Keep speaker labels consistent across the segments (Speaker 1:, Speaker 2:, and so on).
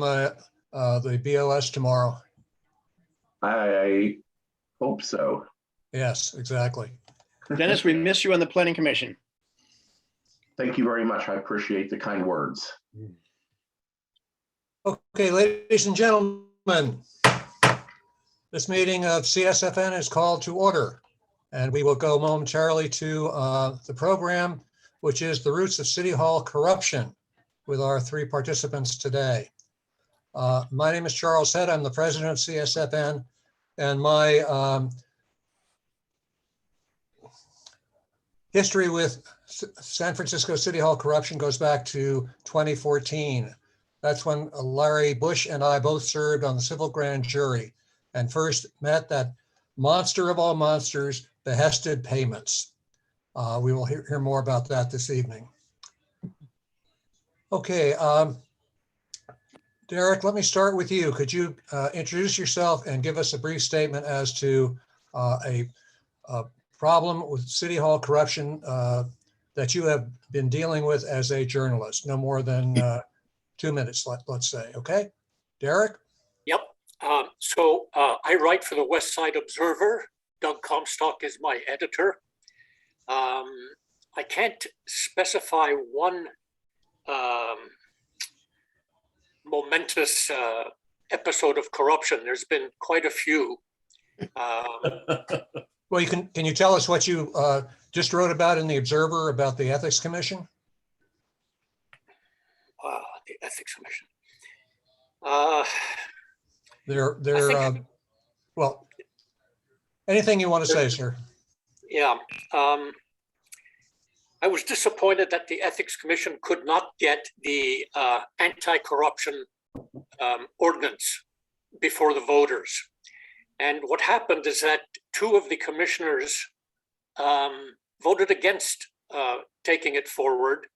Speaker 1: the BOS tomorrow?
Speaker 2: I hope so.
Speaker 1: Yes, exactly.
Speaker 3: Dennis, we miss you on the Planning Commission.
Speaker 2: Thank you very much. I appreciate the kind words.
Speaker 1: Okay, ladies and gentlemen, this meeting of CSFN is called to order, and we will go momentarily to the program, which is The Roots of City Hall Corruption, with our three participants today. My name is Charles Head. I'm the president of CSFN, and my history with San Francisco City Hall corruption goes back to 2014. That's when Larry Bush and I both served on the civil grand jury and first met that monster of all monsters, behested payments. We will hear more about that this evening. Okay, Derek, let me start with you. Could you introduce yourself and give us a brief statement as to a problem with City Hall corruption that you have been dealing with as a journalist? No more than 2 minutes, let's say. Okay, Derek?
Speaker 4: Yep. I write for the West Side Observer. Doug Comstock is my editor. I can't specify one momentous episode of corruption. There's been quite a few.
Speaker 1: Well, can you tell us what you just wrote about in the Observer about the Ethics Commission?
Speaker 4: The Ethics Commission.
Speaker 1: Well, anything you want to say, sir.
Speaker 4: Yeah. I was disappointed that the Ethics Commission could not get the anti-corruption ordinance before the voters. And what happened is that two of the commissioners voted against taking it forward.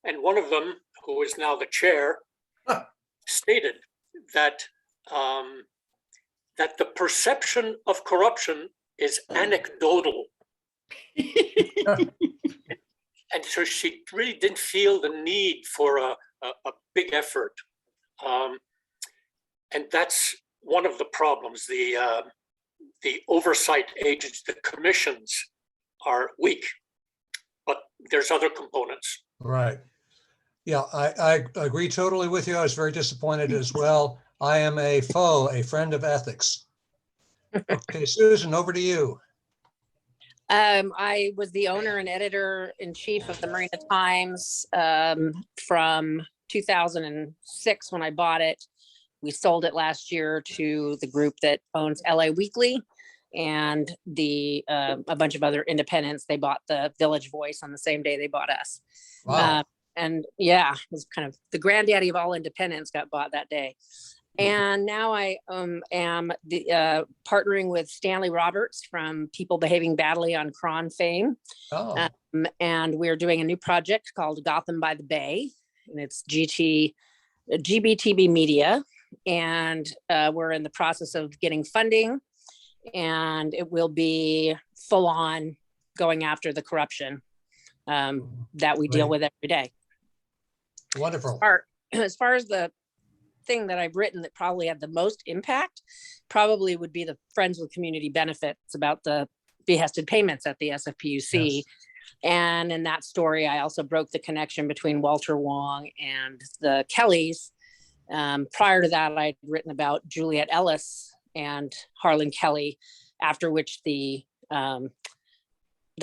Speaker 4: And one of them, who is now the chair, stated that that the perception of corruption is anecdotal. And so she really didn't feel the need for a big effort. And that's one of the problems. The oversight agents, the commissions are weak, but there's other components.
Speaker 1: Right. Yeah, I agree totally with you. I was very disappointed as well. I am a friend of ethics. Okay, Susan, over to you.
Speaker 5: I was the owner and editor-in-chief of the Marina Times from 2006 when I bought it. We sold it last year to the group that owns LA Weekly and a bunch of other independents. They bought the Village Voice on the same day they bought us.
Speaker 1: Wow.
Speaker 5: And yeah, it was kind of the granddaddy of all independents got bought that day. And now I am partnering with Stanley Roberts from People Behaving Badly on Cron fame.
Speaker 1: Oh.
Speaker 5: And we're doing a new project called Gotham by the Bay, and it's GBTB Media. And we're in the process of getting funding, and it will be full on going after the corruption that we deal with every day.
Speaker 1: Wonderful.
Speaker 5: As far as the thing that I've written that probably had the most impact probably would be the Friends with Community Benefits about the behested payments at the SFPUC. Yes. And in that story, I also broke the connection between Walter Wong and the Kellys. Prior to that, I'd written about Juliet Ellis and Harlan Kelly, after which the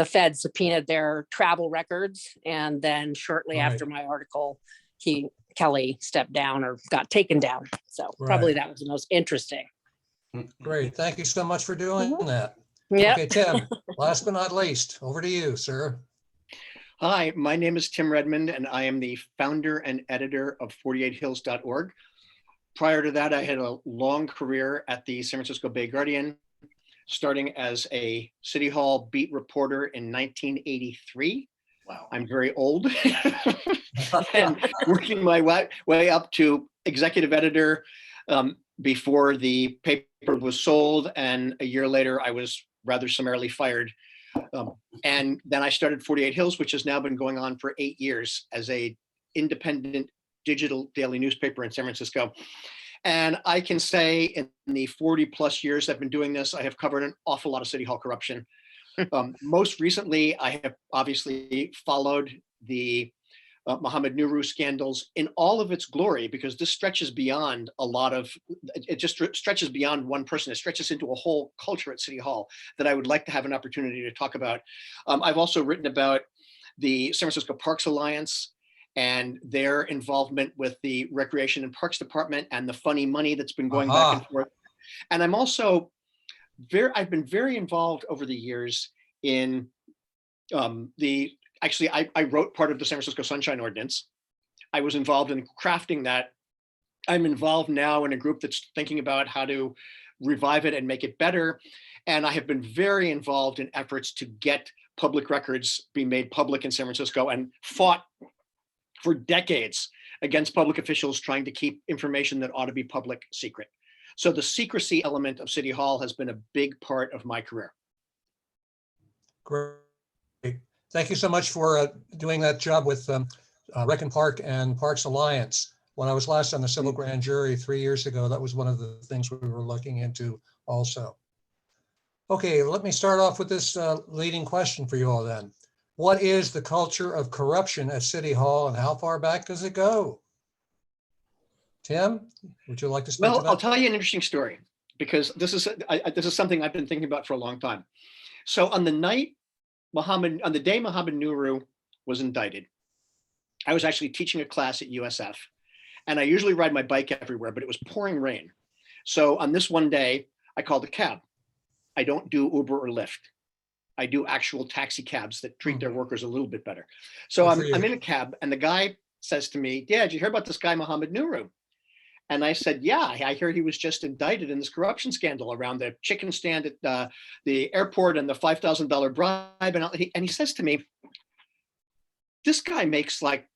Speaker 5: Fed subpoenaed their travel records. And then shortly after my article, Kelly stepped down or got taken down. So probably that was the most interesting.
Speaker 1: Great. Thank you so much for doing that.
Speaker 5: Yeah.
Speaker 1: Okay, Tim, last but not least, over to you, sir.
Speaker 3: Hi, my name is Tim Redmond, and I am the founder and editor of 48hills.org. Prior to that, I had a long career at the San Francisco Bay Guardian, starting as a City Hall beat reporter in 1983. Wow. I'm very old. And working my way up to executive editor before the paper was sold. And a year later, I was rather summarily fired. And then I started 48 Hills, which has now been going on for 8 years as a independent digital daily newspaper in San Francisco. And I can say in the 40 plus years I've been doing this, I have covered an awful lot of City Hall corruption. Most recently, I have obviously followed the Mohammed Nuru scandals in all of its glory, because this stretches beyond a lot of, it just stretches beyond one person. It stretches into a whole culture at City Hall that I would like to have an opportunity to talk about. I've also written about the San Francisco Parks Alliance and their involvement with the Recreation and Parks Department and the funny money that's been going back and forth. And I'm also I've been very involved over the years in actually, I wrote part of the San Francisco Sunshine Ordinance. I was involved in crafting that. I'm involved now in a group that's thinking about how to revive it and make it better. And I have been very involved in efforts to get public records be made public in San Francisco, and fought for decades against public officials trying to keep information that ought to be public secret. So the secrecy element of City Hall has been a big part of my career.
Speaker 1: Great. Thank you so much for doing that job with Rec and Park and Parks Alliance. When I was last on the civil grand jury 3 years ago, that was one of the things we were looking into also. Okay, let me start off with this leading question for you all then. What is the culture of corruption at City Hall, and how far back does it go? Tim, would you like to speak to
Speaker 3: Well,
Speaker 1: that?
Speaker 3: I'll tell you an interesting story, because this is something I've been thinking about for a long time. So on the day Mohammed Nuru was indicted, I was actually teaching a class at USF, and I usually ride my bike everywhere, but it was pouring rain. So on this one day, I called a cab. I don't do Uber or Lyft. I do actual taxi cabs that treat their workers a little bit better. So I'm in a cab, and the guy says to me, "Yeah, did you hear about this guy, Mohammed Nuru?" And I said, "Yeah, I heard he was just indicted in this corruption scandal around the chicken stand at the airport and the $5,000 bribe." And he says to me, "This guy makes like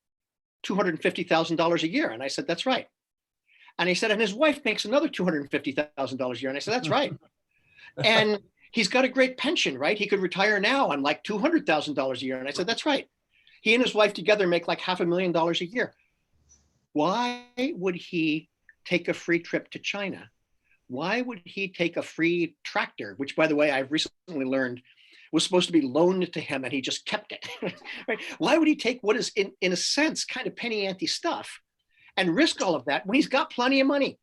Speaker 3: $250,000 a year." And I said, "That's right." And he said, "And his wife makes another $250,000 a year." And I said, "That's right." And he's got a great pension, right? He could retire now on like $200,000 a year. And I said, "That's right." He and his wife together make like $500,000 a year. Why would he take a free trip to China? Why would he take a free tractor, which, by the way, I've recently learned was supposed to be loaned to him and he just kept it? Right? Why would he take what is in a sense kind of penny ante stuff and risk all of that when he's got plenty of money?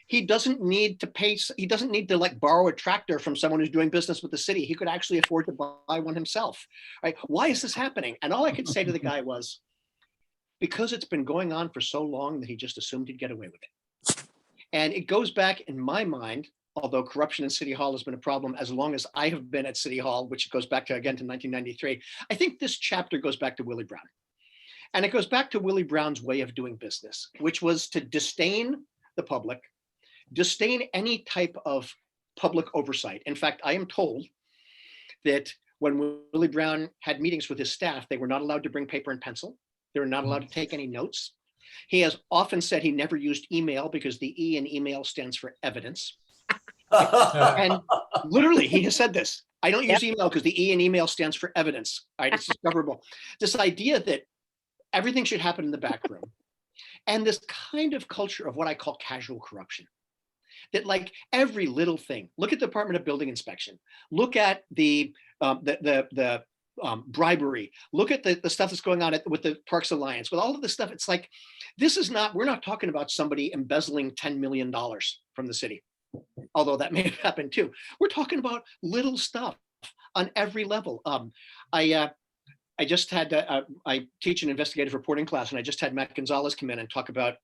Speaker 3: He doesn't need to like borrow a tractor from someone who's doing business with the city. He could actually afford to buy one himself, right? Why is this happening? And all I could say to the guy was, because it's been going on for so long that he just assumed he'd get away with it. And it goes back in my mind, although corruption in City Hall has been a problem as long as I have been at City Hall, which goes back to, again, to 1993. I think this chapter goes back to Willie Brown. And it goes back to Willie Brown's way of doing business, which was to disdain the public, disdain any type of public oversight. In fact, I am told that when Willie Brown had meetings with his staff, they were not allowed to bring paper and pencil. They were not allowed to take any notes. He has often said he never used email because the E in email stands for evidence. And literally, he has said this: "I don't use email because the E in email stands for evidence." All right, it's discoverable. This idea that everything should happen in the back room, and this kind of culture of what I call casual corruption. That like every little thing. Look at the Department of Building Inspection. Look at the bribery. Look at the stuff that's going on with the Parks Alliance, with all of this stuff. It's like, we're not talking about somebody embezzling $10 million from the city, although that may have happened too. We're talking about little stuff on every level. I just had, I teach an investigative reporting class, and I just had Matt Gonzalez come in and talk about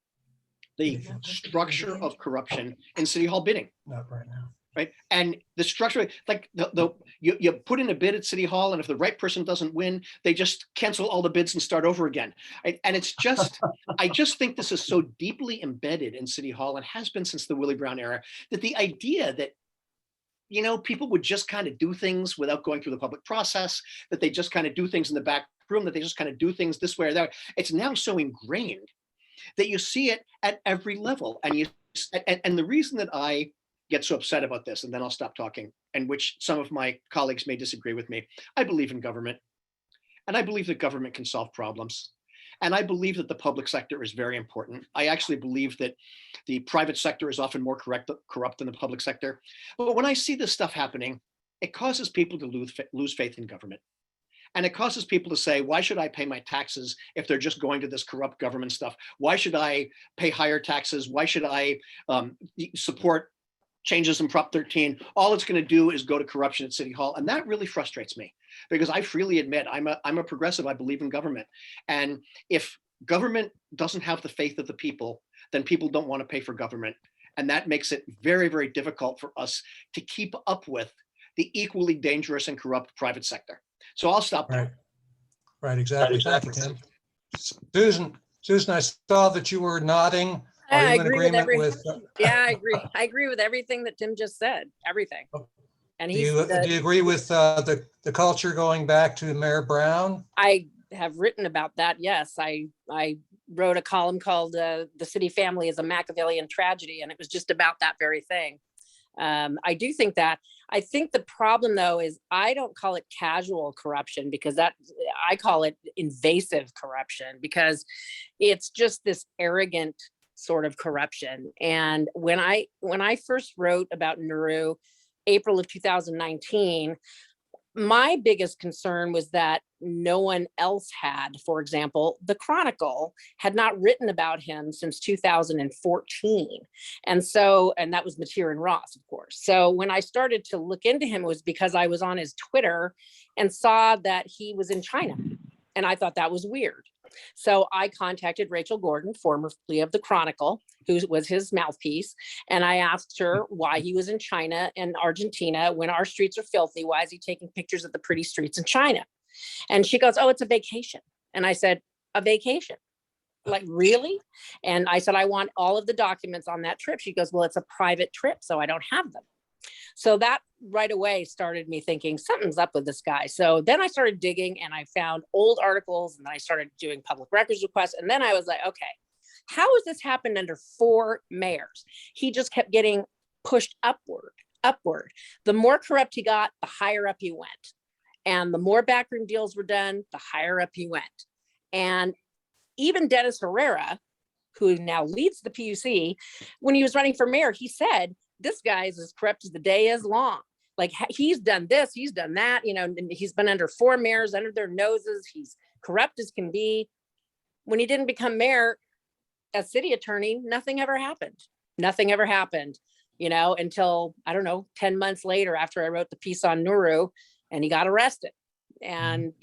Speaker 3: the structure of corruption in City Hall bidding.
Speaker 1: Not right now.
Speaker 3: Right. And the structure, like you put in a bid at City Hall, and if the right person doesn't win, they just cancel all the bids and start over again. Right? And it's just, I just think this is so deeply embedded in City Hall, and has been since the Willie Brown era, that the idea that, you know, people would just kind of do things without going through the public process, that they just kind of do things in the back room, that they just kind of do things this way or that. It's now so ingrained that you see it at every level. And the reason that I get so upset about this, and then I'll stop talking, and which some of my colleagues may disagree with me, I believe in government, and I believe that government can solve problems. And I believe that the public sector is very important. I actually believe that the private sector is often more corrupt than the public sector. But when I see this stuff happening, it causes people to lose faith in government. And it causes people to say, why should I pay my taxes if they're just going to this corrupt government stuff? Why should I pay higher taxes? Why should I support changes in Prop 13? All it's going to do is go to corruption at City Hall. And that really frustrates me because I freely admit I'm a progressive. I believe in government. And if government doesn't have the faith of the people, then people don't want to pay for government. And that makes it very, very difficult for us to keep up with the equally dangerous and corrupt private sector. So I'll stop there.
Speaker 1: Right, exactly. Thank you, Tim. Susan, I saw that you were nodding. Are
Speaker 5: I
Speaker 1: you in
Speaker 5: agree with
Speaker 1: agreement with?
Speaker 5: Yeah, I agree. I agree with everything that Tim just said, everything. And
Speaker 1: Do you agree with the culture going back to Mayor Brown?
Speaker 5: I have written about that. Yes, I wrote a column called "The City Family is a Machiavellian Tragedy," and it was just about that very thing. I do think that. I think the problem, though, is I don't call it casual corruption because I call it invasive corruption because it's just this arrogant sort of corruption. And when I first wrote about Nauru, April of 2019, my biggest concern was that no one else had. For example, the Chronicle had not written about him since 2014. And that was Mateer and Ross, of course. So when I started to look into him, it was because I was on his Twitter and saw that he was in China. And I thought that was weird. So I contacted Rachel Gordon, formerly of the Chronicle, who was his mouthpiece. And I asked her why he was in China and Argentina when our streets are filthy. Why is he taking pictures of the pretty streets in China? And she goes, oh, it's a vacation. And I said, a vacation? Like, really? And I said, I want all of the documents on that trip. She goes, well, it's a private trip, so I don't have them. So that right away started me thinking something's up with this guy. So then I started digging and I found old articles and then I started doing public records requests. And then I was like, okay, how has this happened under 4 mayors? He just kept getting pushed upward. The more corrupt he got, the higher up he went. And the more backroom deals were done, the higher up he went. And even Dennis Herrera, who now leads the PUC, when he was running for mayor, he said, this guy is as corrupt as the day is long. Like, he's done this, he's done that, and he's been under 4 mayors, under their noses. He's corrupt as can be. When he didn't become mayor, as city attorney, nothing ever happened. Nothing ever happened, until, I don't know, 10 months later after I wrote the piece on Nauru and he got arrested. And,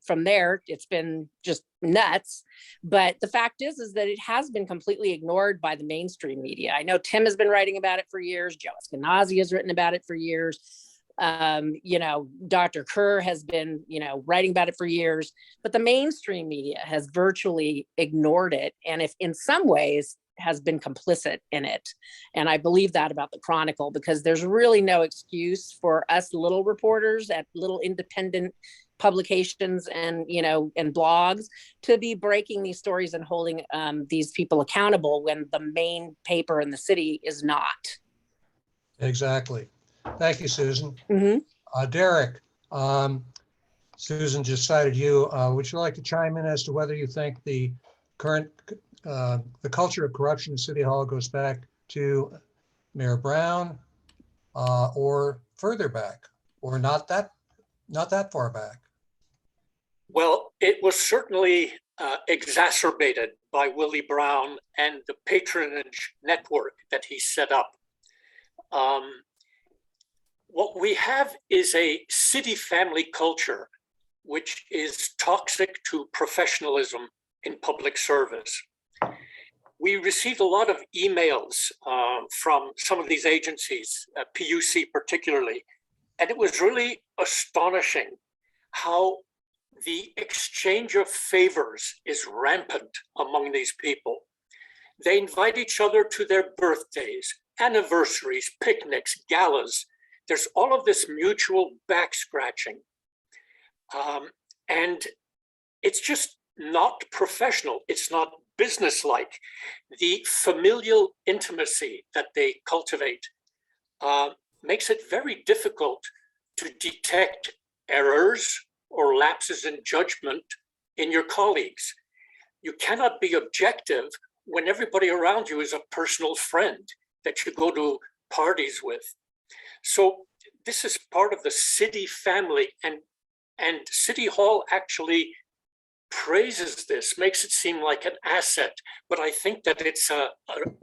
Speaker 5: from there, it's been just nuts. But the fact is that it has been completely ignored by the mainstream media. I know Tim has been writing about it for years. Joe Eskenazi has written about it for years. Dr. Kerr has been, writing about it for years. But the mainstream media has virtually ignored it. And if in some ways has been complicit in it. And I believe that about the Chronicle, because there's really no excuse for us little reporters at little independent publications and blogs to be breaking these stories and holding these people accountable when the main paper in the city is not.
Speaker 1: Exactly. Thank you, Susan.
Speaker 5: Mm-hmm.
Speaker 1: Derek, Susan just cited you. Would you like to chime in as to whether you think the current the culture of corruption in City Hall goes back to Mayor Brown or further back, or not that far back?
Speaker 4: Well, it was certainly exacerbated by Willie Brown and the patronage network that he set up. What we have is a city family culture which is toxic to professionalism in public service. We received a lot of emails from some of these agencies, PUC particularly, and it was really astonishing how the exchange of favors is rampant among these people. They invite each other to their birthdays, anniversaries, picnics, galas. There's all of this mutual back scratching. And it's just not professional. It's not businesslike. The familial intimacy that they cultivate makes it very difficult to detect errors or lapses in judgment in your colleagues. you cannot be objective when everybody around you is a personal friend that you go to parties with. So this is part of the city family, and City Hall actually praises this, makes it seem like an asset, but I think that it's a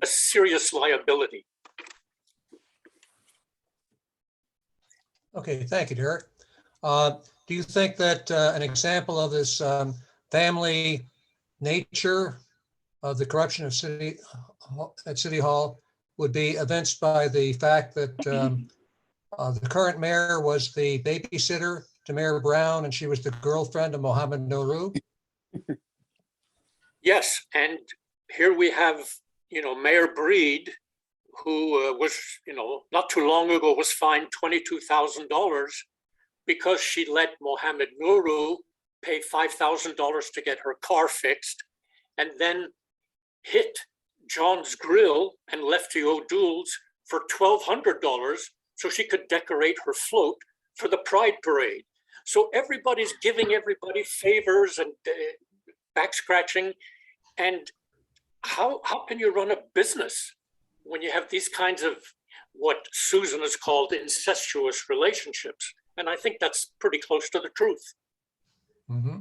Speaker 4: serious liability.
Speaker 1: Okay, thank you, Derek. Do you think that an example of this family nature of the corruption of City Hall would be evinced by the fact that the current mayor was the babysitter to Mayor Brown, and she was the girlfriend of Mohammed Nouru?
Speaker 4: Yes, and here we have, Mayor Breed, who was, not too long ago was fined $22,000 because she let Mohammed Nouru pay $5,000 to get her car fixed, and then hit John's Grill and Lefty O'Douls for $1,200 so she could decorate her float for the Pride Parade. So everybody's giving everybody favors and back scratching. And how can you run a business when you have these kinds of what Susan has called incestuous relationships? And I think that's pretty close to the truth.
Speaker 1: Mm-hmm.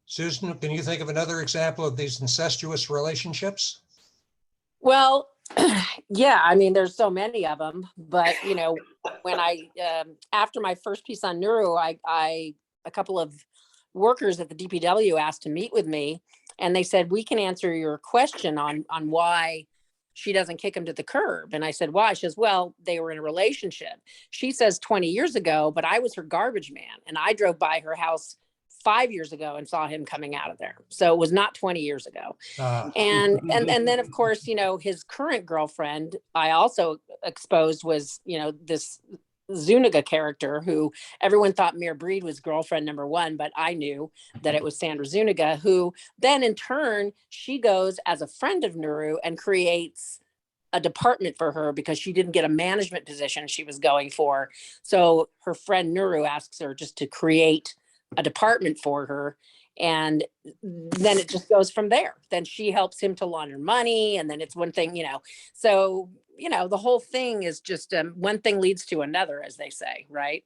Speaker 1: Susan, can you think of another example of these incestuous relationships?
Speaker 5: Well, yeah, I mean, there's so many of them, but when I, after my first piece on Nouru, a couple of workers at the DPW asked to meet with me, and they said, we can answer your question on why she doesn't kick him to the curb. And I said, why? She says, well, they were in a relationship. She says 20 years ago, but I was her garbage man, and I drove by her house 5 years ago and saw him coming out of there. So it was not 20 years ago. And then of course, his current girlfriend, I also exposed was, this Zuniga character who everyone thought Mayor Breed was girlfriend number one, but I knew that it was Sandra Zuniga, who then in turn, she goes as a friend of Nouru and creates a department for her because she didn't get a management position she was going for. So her friend Nouru asks her just to create a department for her, and then it just goes from there. Then she helps him to launder money, and then it's one thing, so the whole thing is just one thing leads to another, as they say, right?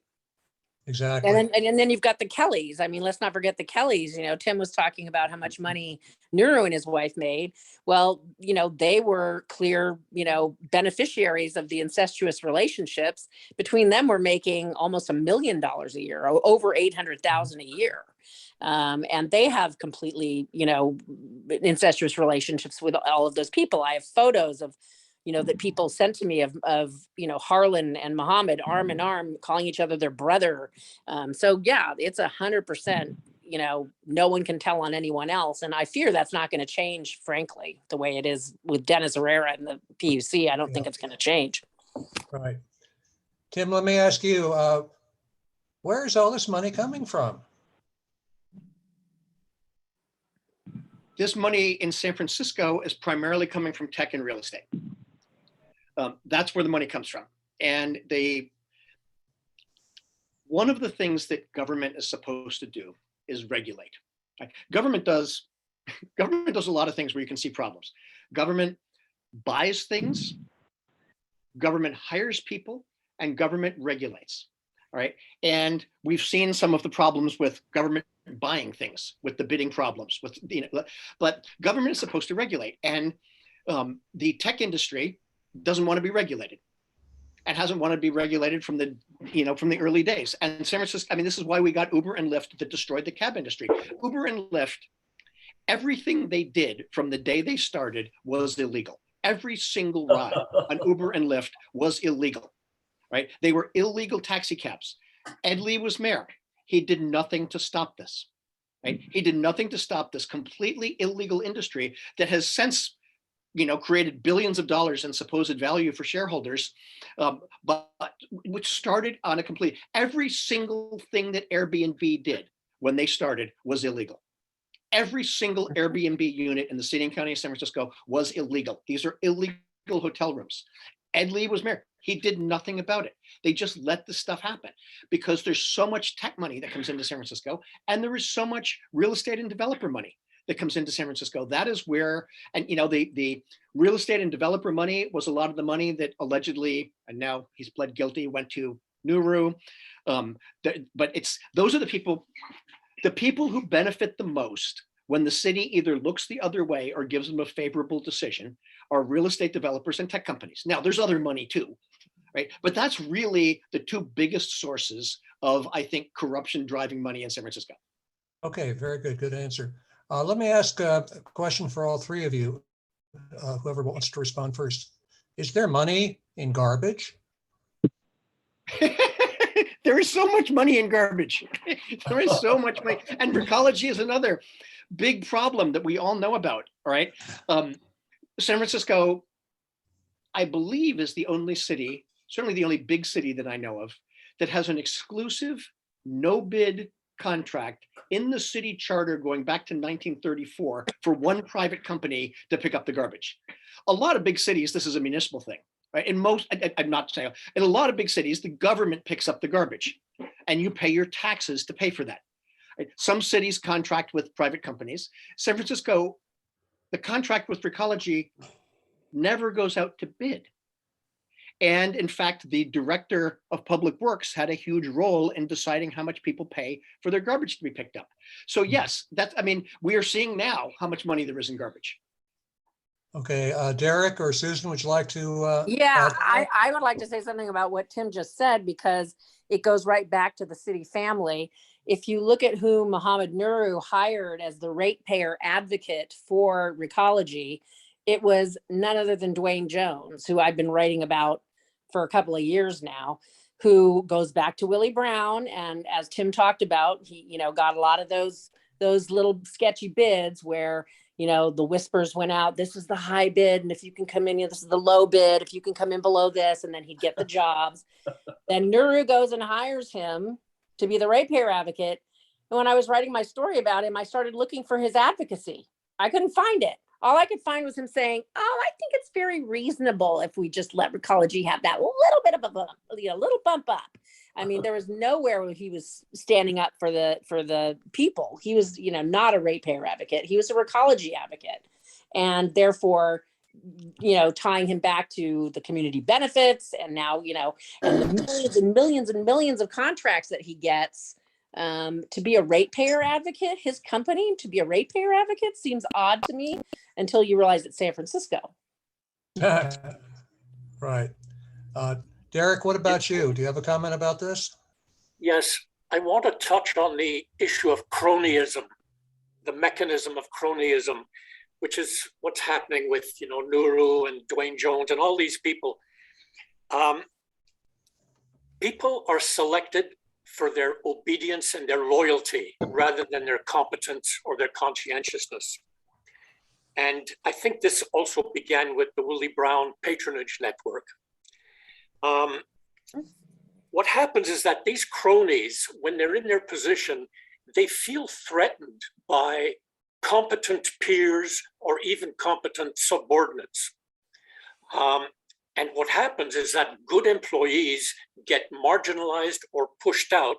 Speaker 1: Exactly.
Speaker 5: And then you've got the Kellys. I mean, let's not forget the Kellys. Tim was talking about how much money Nouru and his wife made. Well, they were clear, beneficiaries of the incestuous relationships. Between them, we're making almost $1 million a year, over $800,000 a year. And they have completely, incestuous relationships with all of those people. I have photos of that people sent to me of Harlan and Muhammad arm in arm, calling each other their brother. So yeah, it's 100%, no one can tell on anyone else. And I fear that's not going to change, frankly, the way it is with Dennis Herrera and the PUC. I don't think it's going to change.
Speaker 1: Right. Tim, let me ask you, where is all this money coming from?
Speaker 3: This money in San Francisco is primarily coming from tech and real estate. That's where the money comes from. And one of the things that government is supposed to do is regulate. Right? Government does a lot of things where you can see problems. Government buys things, government hires people, and government regulates. All right. And we've seen some of the problems with government buying things, with the bidding problems, but government is supposed to regulate. And the tech industry doesn't want to be regulated and hasn't wanted to be regulated from the early days. And San Francisco, this is why we got Uber and Lyft that destroyed the cab industry. Uber and Lyft, everything they did from the day they started was illegal. Every single ride on Uber and Lyft was illegal, right? They were illegal taxi cabs. Ed Lee was mayor. He did nothing to stop this, right? He did nothing to stop this completely illegal industry that has since created billions of dollars in supposed value for shareholders, but which started on a complete, every single thing that Airbnb did when they started was illegal. Every single Airbnb unit in the city and county of San Francisco was illegal. These are illegal hotel rooms. Ed Lee was mayor. He did nothing about it. They just let this stuff happen because there's so much tech money that comes into San Francisco, and there is so much real estate and developer money. that comes into San Francisco. That is where, and the real estate and developer money was a lot of the money that allegedly, and now he's pled guilty, went to Nuru. But those are the people who benefit the most when the city either looks the other way or gives them a favorable decision are real estate developers and tech companies. Now, there's other money too, right? But that's really the two biggest sources of, I think, corruption driving money in San Francisco.
Speaker 1: Okay, very good. Good answer. Let me ask a question for all three of you, whoever wants to respond first. Is there money in garbage?
Speaker 3: There is so much money in garbage. There is so much money. And recology is another big problem that we all know about, all right? San Francisco, I believe, is the only city, certainly the only big city that I know of, that has an exclusive no bid contract in the city charter going back to 1934 for one private company to pick up the garbage. A lot of big cities, this is a municipal thing, right? In most, I'm not saying, in a lot of big cities, the government picks up the garbage and you pay your taxes to pay for that. Right? Some cities contract with private companies. San Francisco, the contract with Recology never goes out to bid. And in fact, the director of public works had a huge role in deciding how much people pay for their garbage to be picked up. So yes, we are seeing now how much money there is in garbage.
Speaker 1: Okay, Derek or Susan, would you like to?
Speaker 5: Yeah,
Speaker 1: add?
Speaker 5: I would like to say something about what Tim just said, because it goes right back to the city family. If you look at who Mohammed Nuru hired as the ratepayer advocate for Recology, it was none other than Dwayne Jones, who I've been writing about for a couple of years now, who goes back to Willie Brown. And as Tim talked about, he, got a lot of those little sketchy bids where, the whispers went out, this is the high bid. And if you can come in, this is the low bid. If you can come in below this, and then he'd get the jobs. Then Nuru goes and hires him to be the ratepayer advocate. And when I was writing my story about him, I started looking for his advocacy. I couldn't find it. All I could find was him saying, I think it's very reasonable if we just let Recology have that little bit of a bump, little bump up. I mean, there was nowhere where he was standing up for the people. He was, not a ratepayer advocate. He was a Recology advocate. And therefore, tying him back to the community benefits and now, and the millions and millions and millions of contracts that he gets. To be a ratepayer advocate, his company to be a ratepayer advocate seems odd to me until you realize it's San Francisco.
Speaker 1: Right. Derek, what about you? Do you have a comment about this?
Speaker 4: Yes, I want to touch on the issue of cronyism, the mechanism of cronyism, which is what's happening with, Nuru and Dwayne Jones and all these people. People are selected for their obedience and their loyalty rather than their competence or their conscientiousness. And I think this also began with the Willie Brown patronage network. What happens is that these cronies, when they're in their position, they feel threatened by competent peers or even competent subordinates. And what happens is that good employees get marginalized or pushed out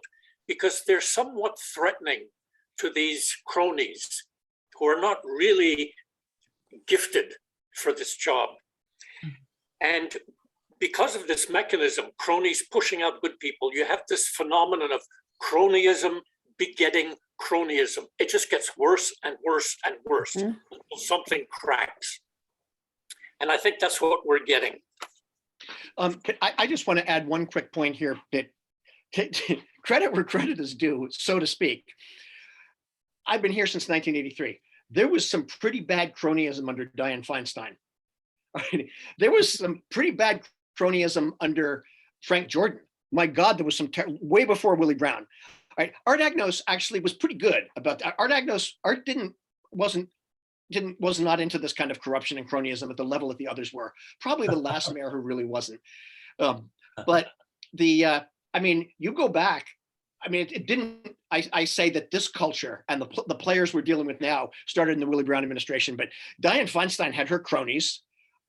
Speaker 4: because they're somewhat threatening to these cronies who are not really gifted for this job. And because of this mechanism, cronies pushing out good people, you have this phenomenon of cronyism begetting cronyism. It just gets worse and worse and worse until something cracks. And I think that's what we're getting.
Speaker 3: I just want to add one quick point here that credit where credit is due, so to speak. I've been here since 1983. There was some pretty bad cronyism under Dianne Feinstein. There was some pretty bad cronyism under Frank Jordan. My God, there was some way before Willie Brown. Right? Art Agnos actually was pretty good about that. Art was not into this kind of corruption and cronyism at the level that the others were. Probably the last mayor who really wasn't. But you go back. I mean, it didn't. I say that this culture and the players we're dealing with now started in the Willie Brown administration. But Dianne Feinstein had her cronies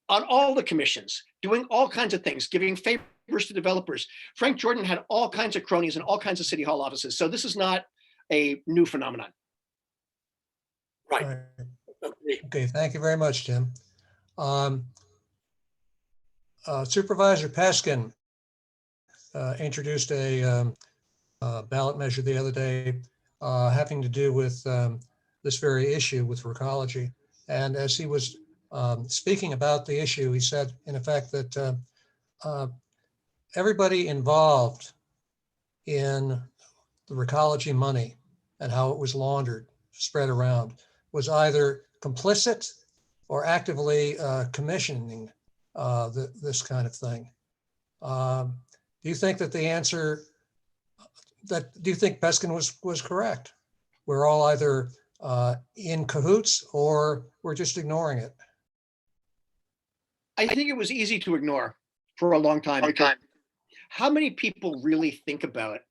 Speaker 3: on all the commissions, doing all kinds of things, giving favors to developers. Frank Jordan had all kinds of cronies in all kinds of city hall offices. So this is not a new phenomenon.
Speaker 4: Right.
Speaker 1: Right.
Speaker 4: Agree.
Speaker 1: Okay, thank you very much, Tim. Supervisor Peskin introduced a ballot measure the other day having to do with this very issue with recology. And as he was speaking about the issue, he said, in effect, that everybody involved in the recology money and how it was laundered, spread around, was either complicit or actively commissioning this kind of thing. Do you think that the answer, do you think Peskin was correct? We're all either in cahoots or we're just ignoring it.
Speaker 3: I think it was easy to ignore for a long time. Because how many people really think about it?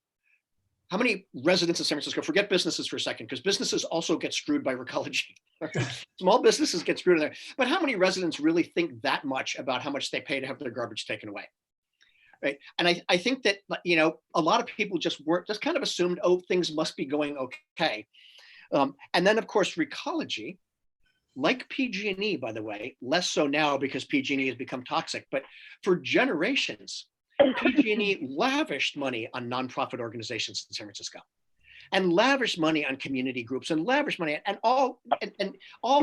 Speaker 3: How many residents of San Francisco, forget businesses for a second, because businesses also get screwed by recology. Small businesses get screwed in there. But how many residents really think that much about how much they pay to have their garbage taken away? Right. And I think that, you know, a lot of people just kind of assumed, oh, things must be going okay. And then, of course, recology, like PG&E, by the way, less so now because PG&E has become toxic, but for generations, PG&E lavished money on nonprofit organizations in San Francisco, and lavished money on community groups, and lavished money, and all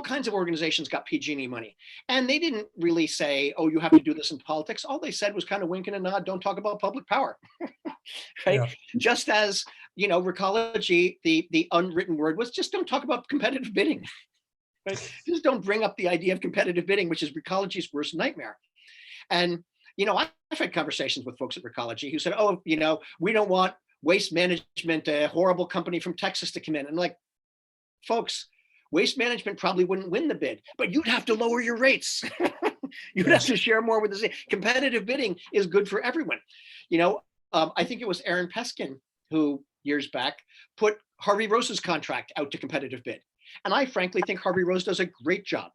Speaker 3: kinds of organizations got PG&E money. And they didn't really say, oh, you have to do this in politics. All they said was kind of wink and a nod, don't talk about public power. Right? Yeah. Just as, you know, recology, the unwritten word was just don't talk about competitive bidding. Right? Just don't bring up the idea of competitive bidding, which is recology's worst nightmare. And, you know, I've had conversations with folks at Recology who said, oh, you know, we don't want Waste Management, a horrible company from Texas, to come in. And like, folks, Waste Management probably wouldn't win the bid, but you'd have to lower your rates. You'd have to share more with the city. Competitive bidding is good for everyone. You know, I think it was Aaron Peskin who years back put Harvey Rose's contract out to competitive bid. And I frankly think Harvey Rose does a great job.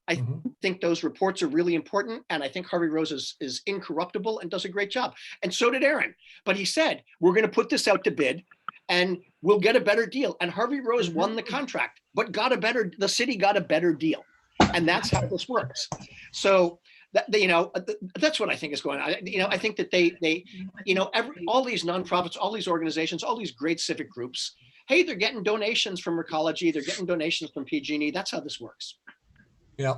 Speaker 3: I think those reports are really important. And I think Harvey Rose is incorruptible and does a great job. And so did Aaron. But he said, we're going to put this out to bid and we'll get a better deal. And Harvey Rose won the contract, but the city got a better deal. And that's how this works. So, you know, that's what I think is going on. You know, I think that they you know, all these nonprofits, all these organizations, all these great civic groups, hey, they're getting donations from Recology, they're getting donations from PG&E. That's how this works.
Speaker 1: Yeah.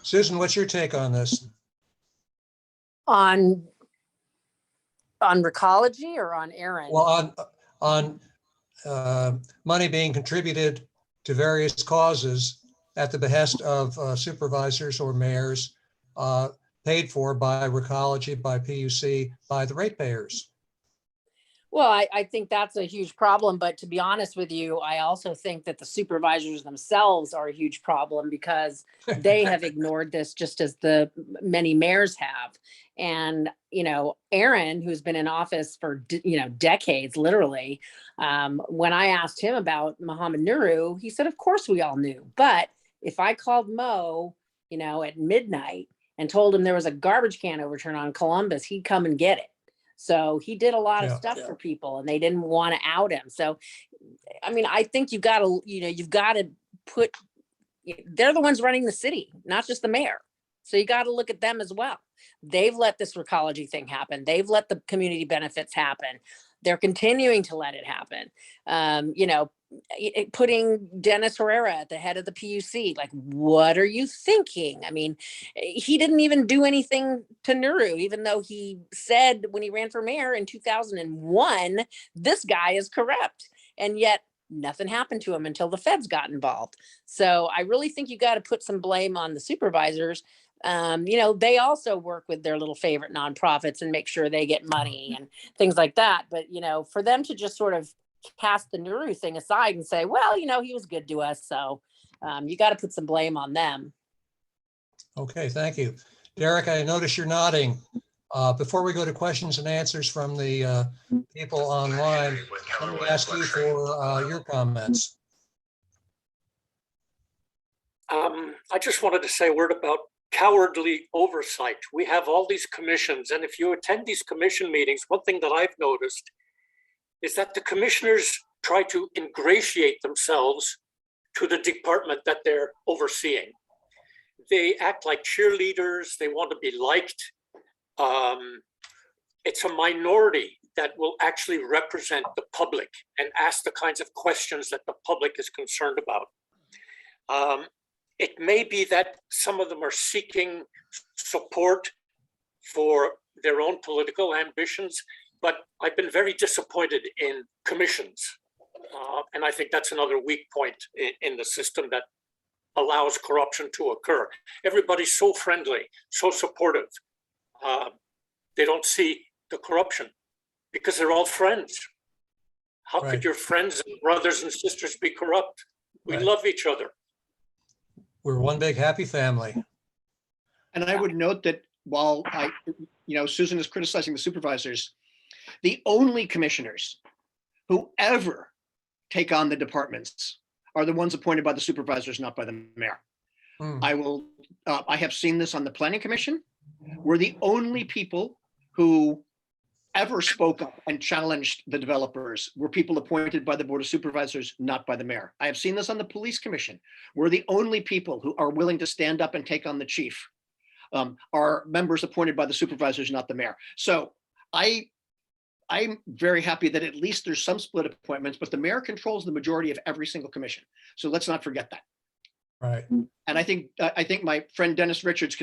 Speaker 1: Susan, what's your take on this?
Speaker 5: On Recology or on Aaron?
Speaker 1: Well, on money being contributed to various causes at the behest of supervisors or mayors, paid for by Recology, by PUC, by the ratepayers.
Speaker 5: Well, I think that's a huge problem. But to be honest with you, I also think that the supervisors themselves are a huge problem because they have ignored this just as the many mayors have. And, you know, Aaron, who's been in office for, you know, decades, literally, when I asked him about Muhammad Nuru, he said, of course we all knew. But if I called Mo, you know, at midnight and told him there was a garbage can overturned on Columbus, he'd come and get it. So he did a lot of stuff for people and they didn't want to out him. So, I mean, I think you've got to put, they're the ones running the city, not just the mayor. So you got to look at them as well. They've let this Recology thing happen. They've let the community benefits happen. They're continuing to let it happen. You know, putting Dennis Herrera at the head of the PUC, like, what are you thinking? I mean, he didn't even do anything to Nuru, even though he said when he ran for mayor in 2001, this guy is corrupt. And yet nothing happened to him until the feds got involved. So I really think you got to put some blame on the supervisors. You know, they also work with their little favorite nonprofits and make sure they get money and things like that. But, you know, for them to just sort of cast the Nuru thing aside and say, well, you know, he was good to us. So you got to put some blame on them.
Speaker 1: Okay, thank you. Derek, I notice you're nodding. Before we go to questions and answers from the people online, let me ask you for your comments.
Speaker 4: I just wanted to say a word about cowardly oversight. We have all these commissions, and if you attend these commission meetings, one thing that I've noticed is that the commissioners try to ingratiate themselves to the department that they're overseeing. They act like cheerleaders. They want to be liked. It's a minority that will actually represent the public and ask the kinds of questions that the public is concerned about. It may be that some of them are seeking support for their own political ambitions, but I've been very disappointed in commissions. And I think that's another weak point in the system that allows corruption to occur. Everybody's so friendly, so supportive. They don't see the corruption because they're all friends. How
Speaker 1: Right.
Speaker 4: could your friends and brothers and sisters be corrupt? We
Speaker 1: Right.
Speaker 4: love each other.
Speaker 1: We're one big happy family.
Speaker 3: And I would note that while Susan is criticizing the supervisors, the only commissioners who ever take on the departments are the ones appointed by the supervisors, not by the mayor.
Speaker 1: Hmm.
Speaker 3: I have seen this on the planning commission. We're the only people who ever spoke up and challenged the developers were people appointed by the board of supervisors, not by the mayor. I have seen this on the police commission. We're the only people who are willing to stand up and take on the chief. Are members appointed by the supervisors, not the mayor. So I'm very happy that at least there's some split appointments, but the mayor controls the majority of every single commission. So let's not forget that.
Speaker 1: Right.
Speaker 3: And I think my friend Dennis Richards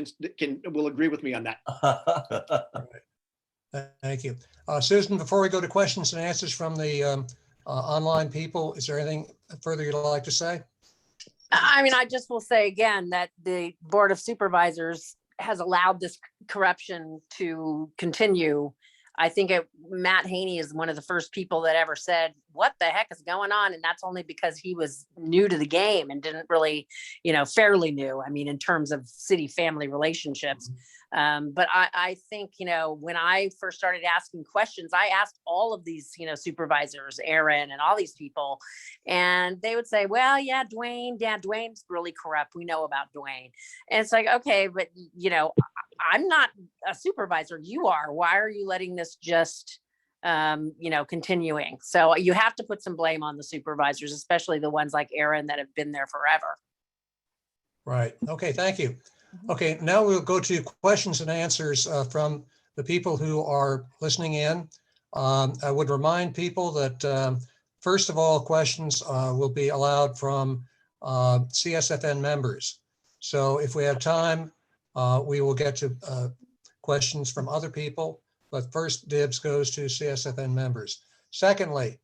Speaker 3: will agree with me on that.
Speaker 1: Thank you. Susan, before we go to questions and answers from the online people, is there anything further you'd like to say?
Speaker 5: I mean, I just will say again that the Board of Supervisors has allowed this corruption to continue. I think Matt Haney is one of the first people that ever said, what the heck is going on? And that's only because he was new to the game and didn't really, fairly new. I mean, in terms of city family relationships. But I think, when I first started asking questions, I asked all of these, supervisors, Aaron and all these people, and they would say, well, yeah, Dwayne's really corrupt. We know about Dwayne. And it's like, okay, but, I'm not a supervisor. You are. Why are you letting this just, continuing? So you have to put some blame on the supervisors, especially the ones like Aaron that have been there forever.
Speaker 1: Right. Okay. Thank you. Okay. Now we'll go to questions and answers from the people who are listening in. I would remind people that, first of all, questions will be allowed from CSFN members. So if we have time, we will get to questions from other people, but first dibs goes to CSFN members. Secondly,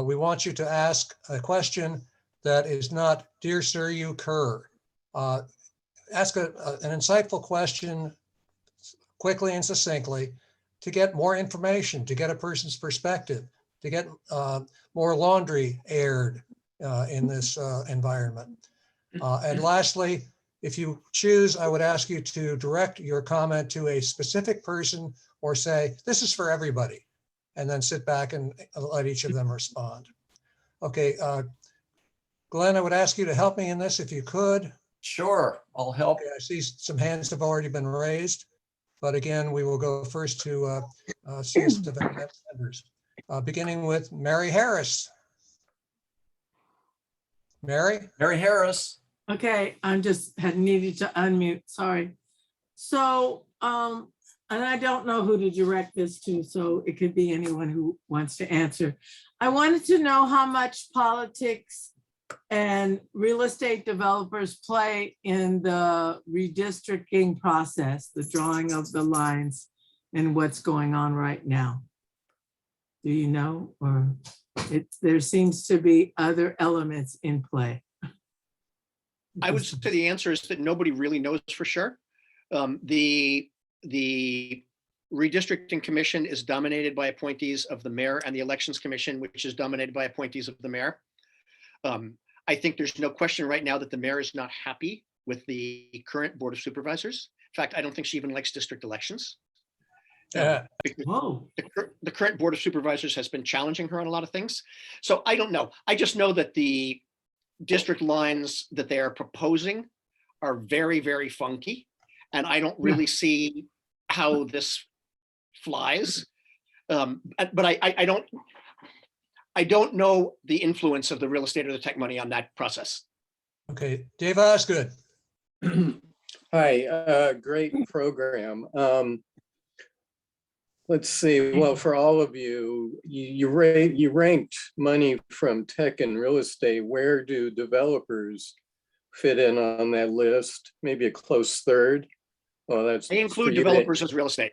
Speaker 1: we want you to ask a question that is not, dear sir, you Kerr. Ask an insightful question quickly and succinctly to get more information, to get a person's perspective, to get more laundry aired in this environment. And lastly, if you choose, I would ask you to direct your comment to a specific person or say, this is for everybody, and then sit back and let each of them respond. Okay, Glenn, I would ask you to help me in this if you could.
Speaker 6: Sure, I'll help.
Speaker 1: Okay, I see some hands have already been raised, but again, we will go first to CSFN members, beginning with Mary Harris. Mary
Speaker 6: Harris.
Speaker 7: Okay, I'm just had needed to unmute, sorry. So, and I don't know who to direct this to, so it could be anyone who wants to answer. I wanted to know how much politics and real estate developers play in the redistricting process, the drawing of the lines and what's going on right now. Do you know, or there seems to be other elements in play?
Speaker 3: I would say the answer is that nobody really knows for sure. The redistricting commission is dominated by appointees of the mayor, and the elections commission, which is dominated by appointees of the mayor. I think there's no question right now that the mayor is not happy with the current board of supervisors. In fact, I don't think she even likes district elections.
Speaker 7: Whoa.
Speaker 3: The current board of supervisors has been challenging her on a lot of things. So I don't know. I just know that the district lines that they are proposing are very, very funky. And I don't really see how this flies. But I don't know the influence of the real estate or the tech money on that process.
Speaker 1: Okay, Dave Osgood.
Speaker 8: Hi, great program. Let's see, well, for all of you, you ranked money from tech and real estate. Where do developers fit in on that list? Maybe a close third? Well, that's.
Speaker 3: They
Speaker 8: for
Speaker 3: include
Speaker 8: you to-
Speaker 3: developers as real estate.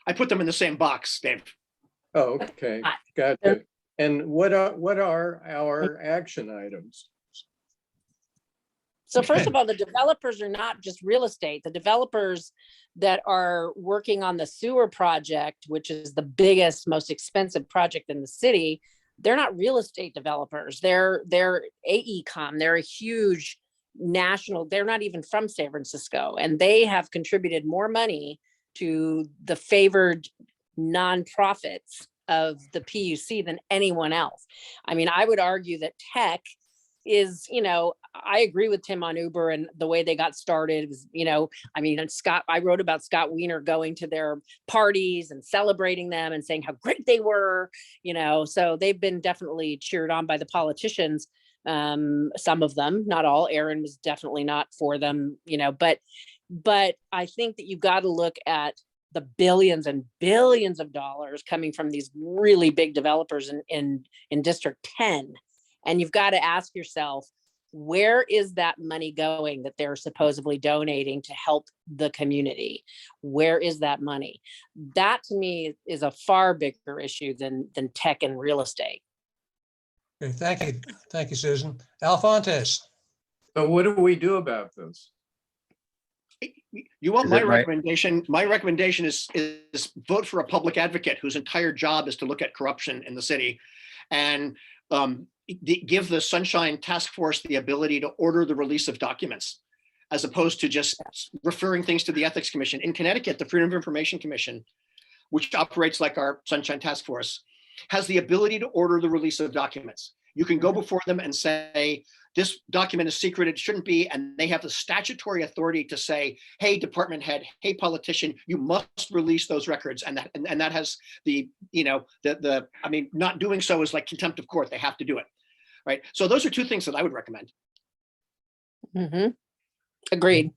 Speaker 3: I put them in the same box, Dave.
Speaker 8: Oh, okay, gotcha. And what are our action items?
Speaker 5: So first of all, the developers are not just real estate. The developers that are working on the sewer project, which is the biggest, most expensive project in the city, they're not real estate developers. They're AECom. They're a huge national, they're not even from San Francisco, and they have contributed more money to the favored nonprofits of the PUC than anyone else. I mean, I would argue that tech is, I agree with Tim on Uber and the way they got started was, I mean, and Scott, I wrote about Scott Wiener going to their parties and celebrating them and saying how great they were, so they've been definitely cheered on by the politicians. Some of them, not all. Aaron was definitely not for them, but I think that you've got to look at the billions and billions of dollars coming from these really big developers in District 10. And you've got to ask yourself, where is that money going that they're supposedly donating to help the community? Where is that money? That to me is a far bigger issue than tech and real estate.
Speaker 1: Okay, thank you. Thank you, Susan. Alfontes.
Speaker 8: So what do we do about this?
Speaker 3: You want
Speaker 9: Is
Speaker 3: my
Speaker 9: it right?
Speaker 3: recommendation? My recommendation is vote for a public advocate whose entire job is to look at corruption in the city and give the Sunshine Task Force the ability to order the release of documents, as opposed to just referring things to the Ethics Commission. In Connecticut, the Freedom of Information Commission, which operates like our Sunshine Task Force, has the ability to order the release of documents. You can go before them and say, this document is secret, it shouldn't be, and they have the statutory authority to say, hey, department head, hey, politician, you must release those records. And that has the, I mean, not doing so is like contempt of court, they have to do it, right? So those are two things that I would recommend.
Speaker 5: Agreed.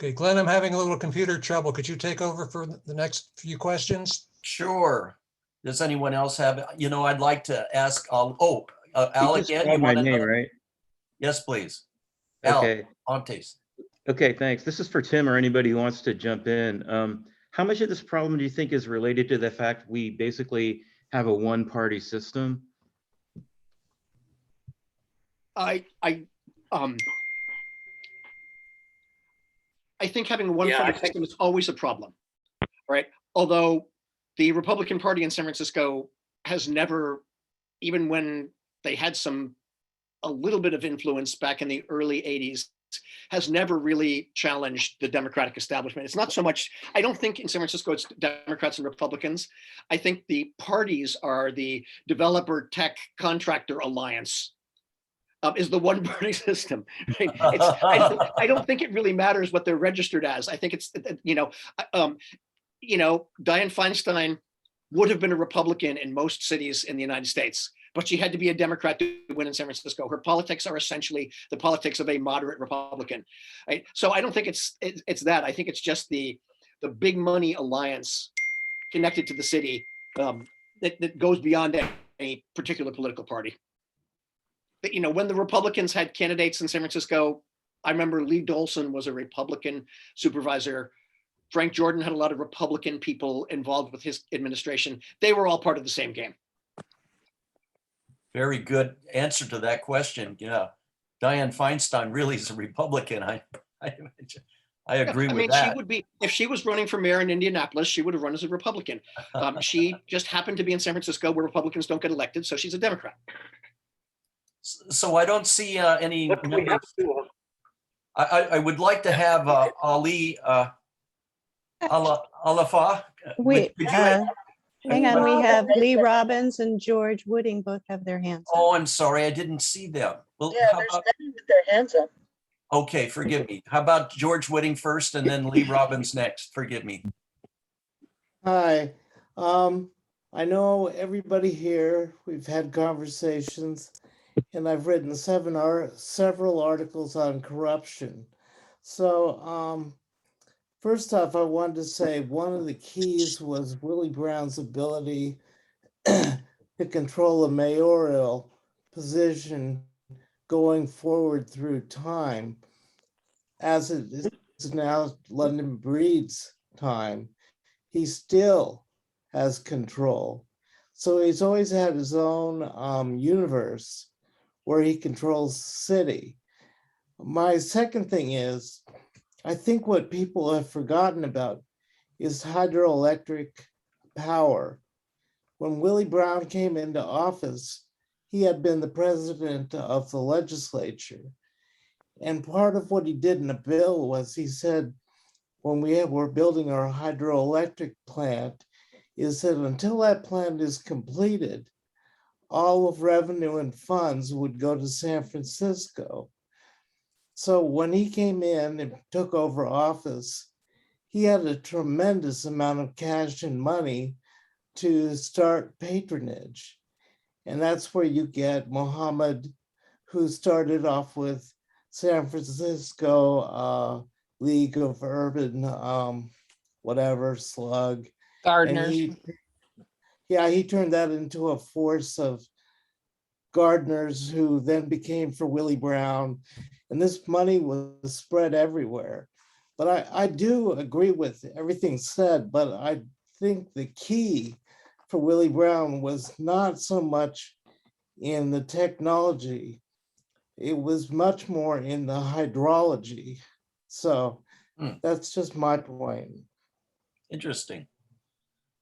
Speaker 1: Okay, Glenn, I'm having a little computer trouble. Could you take over for the next few questions?
Speaker 6: Sure. Does anyone else have, I'd like to ask, Al
Speaker 9: You just
Speaker 6: again.
Speaker 9: called
Speaker 6: You
Speaker 9: my
Speaker 6: want
Speaker 9: name,
Speaker 6: another-
Speaker 9: right?
Speaker 6: Yes, please.
Speaker 9: Okay.
Speaker 6: Al Fontes.
Speaker 9: Okay, thanks. This is for Tim or anybody who wants to jump in. How much of this problem do you think is related to the fact we basically have a one-party system?
Speaker 3: I think having one party system is always a problem, right? Although the Republican Party in San Francisco has never, even when they had a little bit of influence back in the early 80s, has never really challenged the Democratic establishment. It's not so much, I don't think in San Francisco it's Democrats and Republicans. I think the parties are the Developer Tech Contractor Alliance. Is the one party system. Right? I don't think it really matters what they're registered as. I think it's, Dianne Feinstein would have been a Republican in most cities in the United States, but she had to be a Democrat to win in San Francisco. Her politics are essentially the politics of a moderate Republican. Right? So I don't think it's that. I think it's just the big money alliance connected to the city that goes beyond any particular political party. But, when the Republicans had candidates in San Francisco, I remember Lee Dolson was a Republican supervisor. Frank Jordan had a lot of Republican people involved with his administration. They were all part of the same game.
Speaker 6: Very good answer to that question. Dianne Feinstein really is a Republican. I agree with that.
Speaker 3: She would be, if she was running for mayor in Indianapolis, she would have run as a Republican. She just happened to be in San Francisco where Republicans don't get elected, so she's a Democrat.
Speaker 6: So I don't see any
Speaker 4: What do we have to,
Speaker 6: I would like to have Ali Alafa.
Speaker 10: Wait,
Speaker 6: Would you-
Speaker 10: hang on, we have Lee Robbins and George Wooding both have their hands up.
Speaker 6: Oh, I'm sorry, I didn't see them. Well,
Speaker 11: Yeah,
Speaker 6: how
Speaker 11: they're
Speaker 6: about-
Speaker 11: standing with their hands up.
Speaker 6: okay, forgive me. How about George Whitting first and then Lee Robbins next? Forgive me.
Speaker 11: Hi, I know everybody here, we've had conversations, and I've written several articles on corruption. So first off, I wanted to say one of the keys was Willie Brown's ability to control a mayoral position going forward through time, as it is now London Breed's time. He still has control. So he's always had his own universe where he controls the city. My second thing is, I think what people have forgotten about is hydroelectric power. When Willie Brown came into office, he had been the president of the legislature. And part of what he did in a bill was he said, when we were building our hydroelectric plant, is that until that plant is completed, all of revenue and funds would go to San Francisco. So when he came in and took over office, he had a tremendous amount of cash and money to start patronage. And that's where you get Mohammed, who started off with San Francisco League of Urban, slug.
Speaker 5: Gardeners.
Speaker 11: And he turned that into a force of gardeners who then became for Willie Brown. And this money was spread everywhere. But I do agree with everything said, but I think the key for Willie Brown was not so much in the technology, it was much more in the hydrology. So that's just my point.
Speaker 6: Interesting.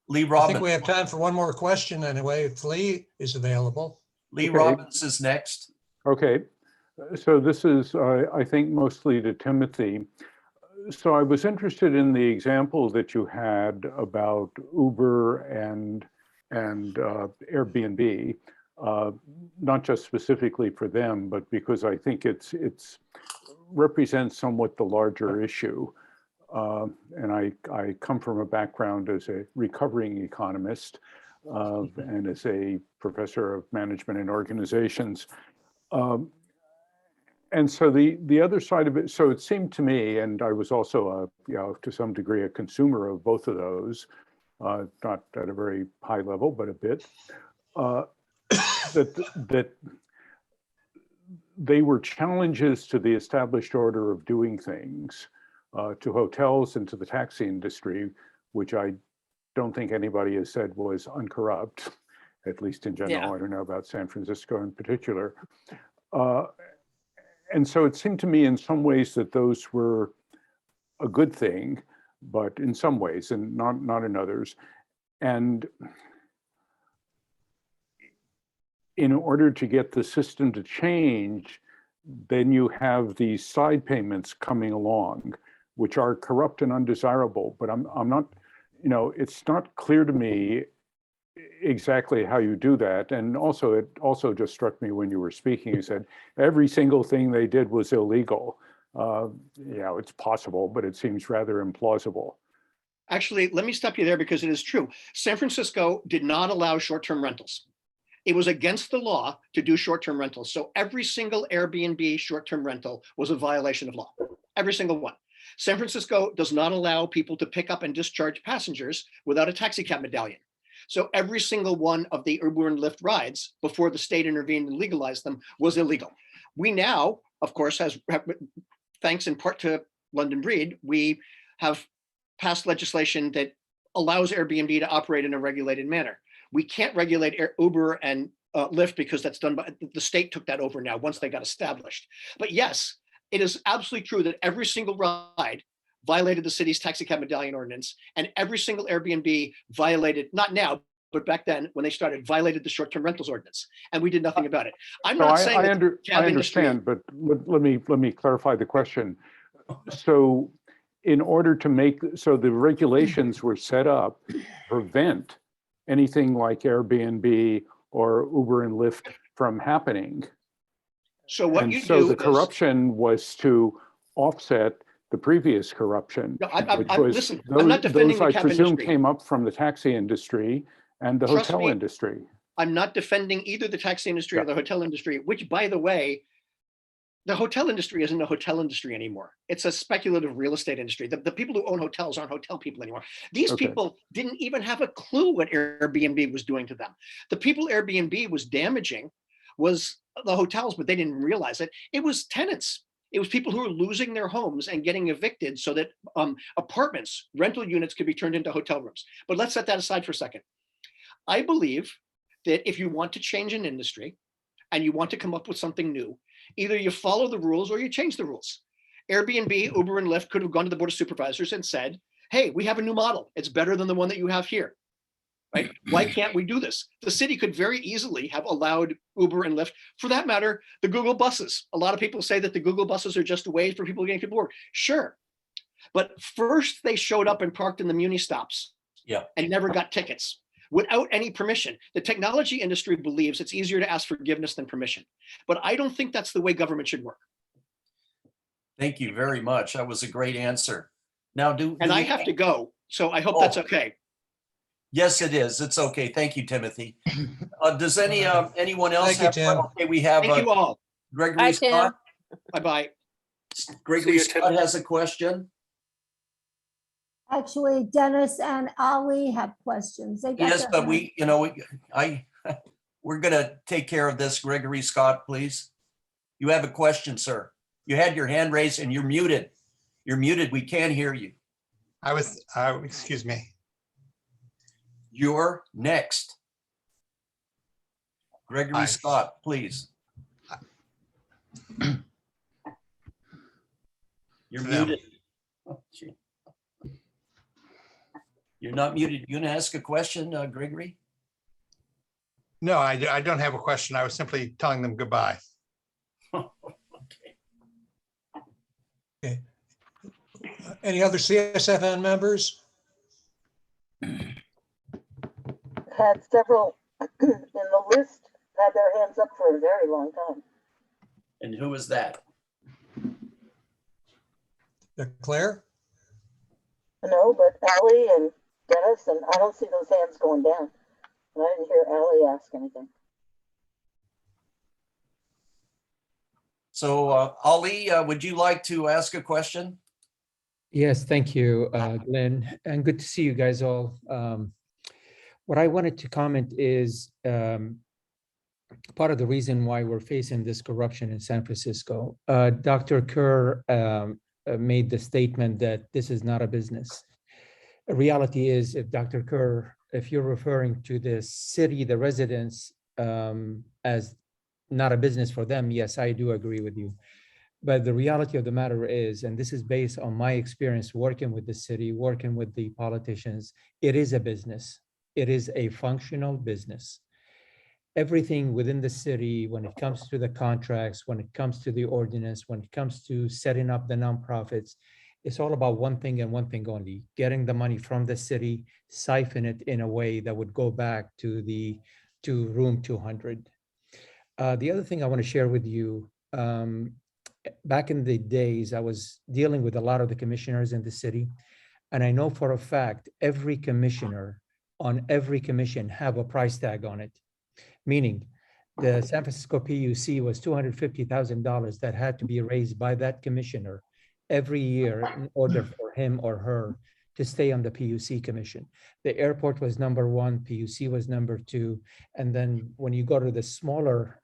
Speaker 6: Lee
Speaker 1: I
Speaker 6: Robbins.
Speaker 1: think we have time for one more question anyway, if Lee is available.
Speaker 6: Lee
Speaker 12: Okay.
Speaker 6: Robbins is next.
Speaker 12: Okay, so this is, I think, mostly to Timothy. So I was interested in the example that you had about Uber and Airbnb, not just specifically for them, but because I think it's represents somewhat the larger issue. And I come from a background as a recovering economist and as a professor of management and organizations. And so the other side of it, so it seemed to me, and I was also, to some degree, a consumer of both of those, not at a very high level, but a bit, that they were challenges to the established order of doing things, to hotels and to the taxi industry, which I don't think anybody has said was uncorrupt, at least in general.
Speaker 5: Yeah.
Speaker 12: I don't know about San Francisco in particular. And so it seemed to me in some ways that those were a good thing, but in some ways and not in others. And in order to get the system to change, then you have these side payments coming along, which are corrupt and undesirable. But I'm not, it's not clear to me exactly how you do that. And also, it also just struck me when you were speaking, you said every single thing they did was illegal. It's possible, but it seems rather implausible.
Speaker 3: Actually, let me stop you there because it is true. San Francisco did not allow short-term rentals. It was against the law to do short-term rentals. So every single Airbnb short-term rental was a violation of law, every single one. San Francisco does not allow people to pick up and discharge passengers without a taxi cab medallion. So every single one of the Uber and Lyft rides before the state intervened and legalized them was illegal. We now, of course, thanks in part to London Breed, we have passed legislation that allows Airbnb to operate in a regulated manner. We can't regulate Uber and Lyft because that's done by the state took that over now once they got established. But yes, it is absolutely true that every single ride violated the city's taxi cab medallion ordinance, and every single Airbnb violated, not now, but back then when they started, violated the short-term rentals ordinance, and we did nothing about it. I'm not saying
Speaker 12: I understand, but let me clarify the question. So in order to so the regulations were set up to prevent anything like Airbnb or Uber and Lyft from happening.
Speaker 3: So what you
Speaker 12: so
Speaker 3: do
Speaker 12: the corruption was to offset the previous corruption.
Speaker 3: No,
Speaker 12: which
Speaker 3: listen, I'm not defending
Speaker 12: those,
Speaker 3: the
Speaker 12: I
Speaker 3: cab
Speaker 12: presume,
Speaker 3: industry.
Speaker 12: came up from the taxi industry and the
Speaker 3: Trust
Speaker 12: hotel
Speaker 3: me.
Speaker 12: industry.
Speaker 3: I'm not defending either the taxi industry or the hotel industry, which, by the way, the hotel industry isn't a hotel industry anymore. It's a speculative real estate industry. The people who own hotels aren't hotel people anymore. These
Speaker 12: Okay.
Speaker 3: people didn't even have a clue what Airbnb was doing to them. The people Airbnb was damaging was the hotels, but they didn't realize it. It was tenants. It was people who were losing their homes and getting evicted so that apartments, rental units could be turned into hotel rooms. But let's set that aside for a second. I believe that if you want to change an industry and you want to come up with something new, either you follow the rules or you change the rules. Airbnb, Uber, and Lyft could have gone to the Board of Supervisors and said, hey, we have a new model. It's better than the one that you have here. Right? Why can't we do this? The city could very easily have allowed Uber and Lyft. For that matter, the Google buses. A lot of people say that the Google buses are just a way for people getting people to work. Sure. But first they showed up and parked in the Muni stops.
Speaker 6: Yeah.
Speaker 3: And never got tickets without any permission. The technology industry believes it's easier to ask forgiveness than permission. But I don't think that's the way government should work.
Speaker 6: Thank you very much. That was a great answer. Now
Speaker 3: And I have to go, so I hope that's okay.
Speaker 6: Yes, it is. It's okay. Thank you, Timothy. Does anyone else
Speaker 1: Thank you,
Speaker 6: have?
Speaker 1: Tim.
Speaker 6: Okay, we have
Speaker 3: Thank you all.
Speaker 6: Gregory
Speaker 5: Bye, Tim.
Speaker 6: Scott.
Speaker 3: Bye-bye.
Speaker 6: Gregory
Speaker 4: See you, Tim.
Speaker 6: Scott has a question.
Speaker 13: Actually, Dennis and Ali have questions. They got
Speaker 6: Yes,
Speaker 13: their
Speaker 6: but
Speaker 13: hand-
Speaker 6: we're gonna take care of this. Gregory Scott, please. You have a question, sir. You had your hand raised and you're muted. You're muted. We can't hear you.
Speaker 14: Excuse me.
Speaker 6: You're next. Gregory
Speaker 14: Hi.
Speaker 6: Scott, please. You're
Speaker 14: For them.
Speaker 6: muted. Oh, gee. You're not muted. You gonna ask a question, Gregory?
Speaker 14: No, I don't have a question. I was simply telling them goodbye.
Speaker 1: Okay. Any other CSFN members?
Speaker 15: Had several in the list had their hands up for a very long time.
Speaker 6: And who is that?
Speaker 1: Claire?
Speaker 15: No, but Allie and Dennis, and I don't see those hands going down. And I didn't hear Allie ask anything.
Speaker 6: So Ali, would you like to ask a question?
Speaker 16: Yes, thank you, Glenn, and good to see you guys all. What I wanted to comment is part of the reason why we're facing this corruption in San Francisco. Dr. Kerr made the statement that this is not a business. The reality is, if Dr. Kerr, if you're referring to the city, the residents as not a business for them, yes, I do agree with you. But the reality of the matter is, and this is based on my experience working with the city, working with the politicians, it is a business. It is a functional business. Everything within the city, when it comes to the contracts, when it comes to the ordinance, when it comes to setting up the nonprofits, it's all about one thing and one thing only: getting the money from the city, siphon it in a way that would go back to room 200. The other thing I want to share with you, back in the days, I was dealing with a lot of the commissioners in the city, and I know for a fact every commissioner on every commission have a price tag on it, meaning the San Francisco PUC was $250,000 that had to be raised by that commissioner every year in order for him or her to stay on the PUC commission. The airport was number one, PUC was number two, and then when you go to the smaller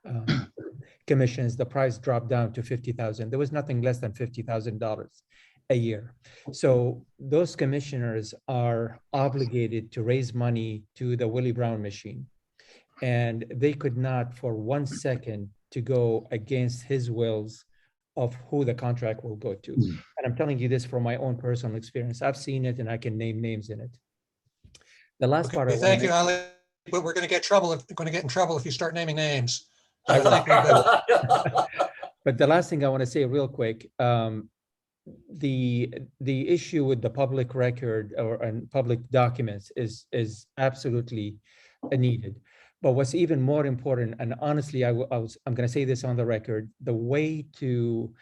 Speaker 16: commissions, the price dropped down to $50,000. There was nothing less than $50,000 a year. So those commissioners are obligated to raise money to the Willie Brown machine. And they could not for 1 second to go against his wills of who the contract will go to. And I'm telling you this from my own personal experience. I've seen it and I can name names in it. The last part.
Speaker 1: Thank you, Ali. But we're going to get in trouble if you start naming names. I think we better.
Speaker 16: But the last thing I want to say real quick, the issue with the public record and public documents is absolutely needed. But what's even more important, and honestly, I'm going to say this on the record, the way to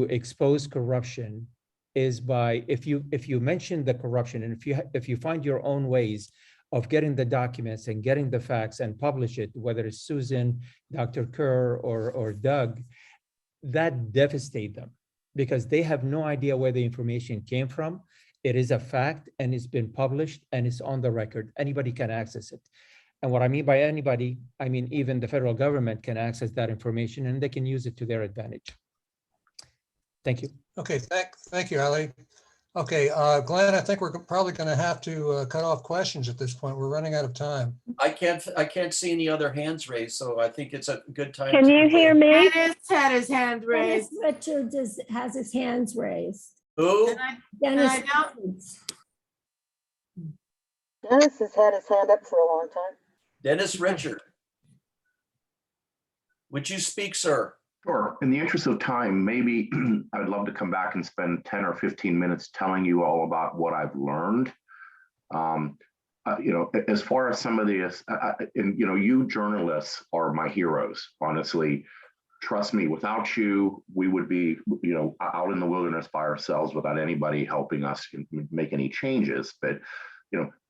Speaker 16: expose corruption is by, if you mention the corruption, and if you find your own ways of getting the documents and getting the facts and publish it, whether it's Susan, Dr. Kerr, or Doug, that devastate them because they have no idea where the information came from. It is a fact and it's been published and it's on the record. Anybody can access it. And what I mean by anybody, I mean even the federal government can access that information and they can use it to their advantage. Thank you.
Speaker 1: Okay, thank you, Ali. Okay, Glenn, I think we're probably going to have to cut off questions at this point. We're running out of time.
Speaker 6: I can't see any other hands raised, so I think it's a good time.
Speaker 15: Can you hear me?
Speaker 7: Dennis had his hand raised.
Speaker 13: Richard has his hands raised.
Speaker 6: Who?
Speaker 13: Dennis.
Speaker 15: Dennis has had his hand up for a long time.
Speaker 6: Dennis Richard. Would you speak, sir?
Speaker 2: Sure. In the interest of time, maybe I'd love to come back and spend 10 or 15 minutes telling you all about what I've learned. As far as some of the, you journalists are my heroes, honestly. Trust me, without you, we would be, out in the wilderness by ourselves without anybody helping us make any changes. But,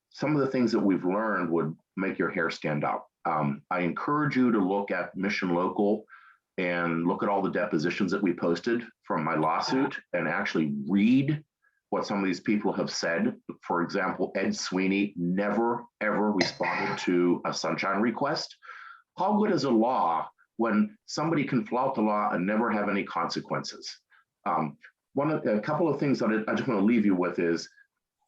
Speaker 2: some of the things that we've learned would make your hair stand up. I encourage you to look at Mission Local and look at all the depositions that we posted from my lawsuit and actually read what some of these people have said. For example, Ed Sweeney never, ever responded to a sunshine request. How good is a law when somebody can flout the law and never have any consequences? A couple of things that I just want to leave you with is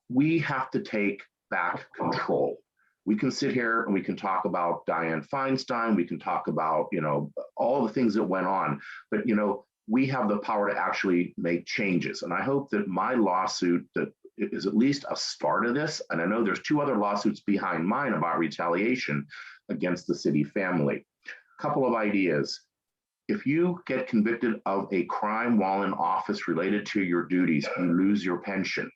Speaker 2: we have to take back control. We can sit here and we can talk about Dianne Feinstein. We can talk about, all the things that went on, but, we have the power to actually make changes. And I hope that my lawsuit that is at least a start of this. And I know there's 2 other lawsuits behind mine about retaliation against the city family. A couple of ideas. If you get convicted of a crime while in office related to your duties, you lose your pension.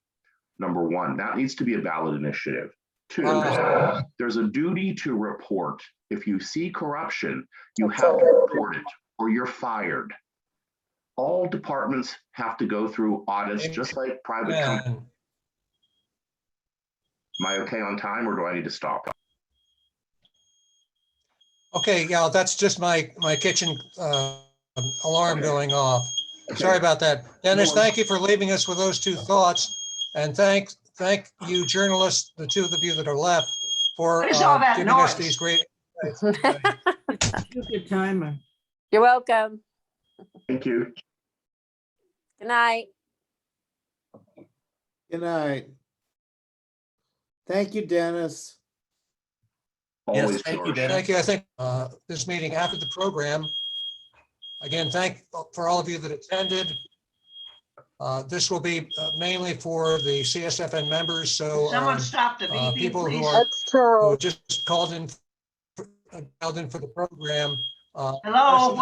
Speaker 2: Number 1, that needs to be a ballot initiative. 2, there's a duty to report. If you see corruption, you have to report it or you're fired. All departments have to go through audits just like private companies. Am I okay on time or do I need to stop?
Speaker 1: Okay, yeah, that's just my kitchen alarm going off. Sorry about that. Dennis, thank you for leaving us with those 2 thoughts. And thank you, journalists, the 2 of you that are left, for giving us these great.
Speaker 7: Good timer.
Speaker 5: You're welcome.
Speaker 2: Thank you.
Speaker 5: Good night.
Speaker 11: Good night. Thank you, Dennis.
Speaker 6: Yes, thank you, Dennis.
Speaker 1: Thank you. I think this meeting after the program, again, thank for all of you that attended. This will be mainly for the CSFN members. So
Speaker 17: someone stop the beeping,
Speaker 1: people
Speaker 17: please.
Speaker 1: who just called in for the program.
Speaker 17: Hello,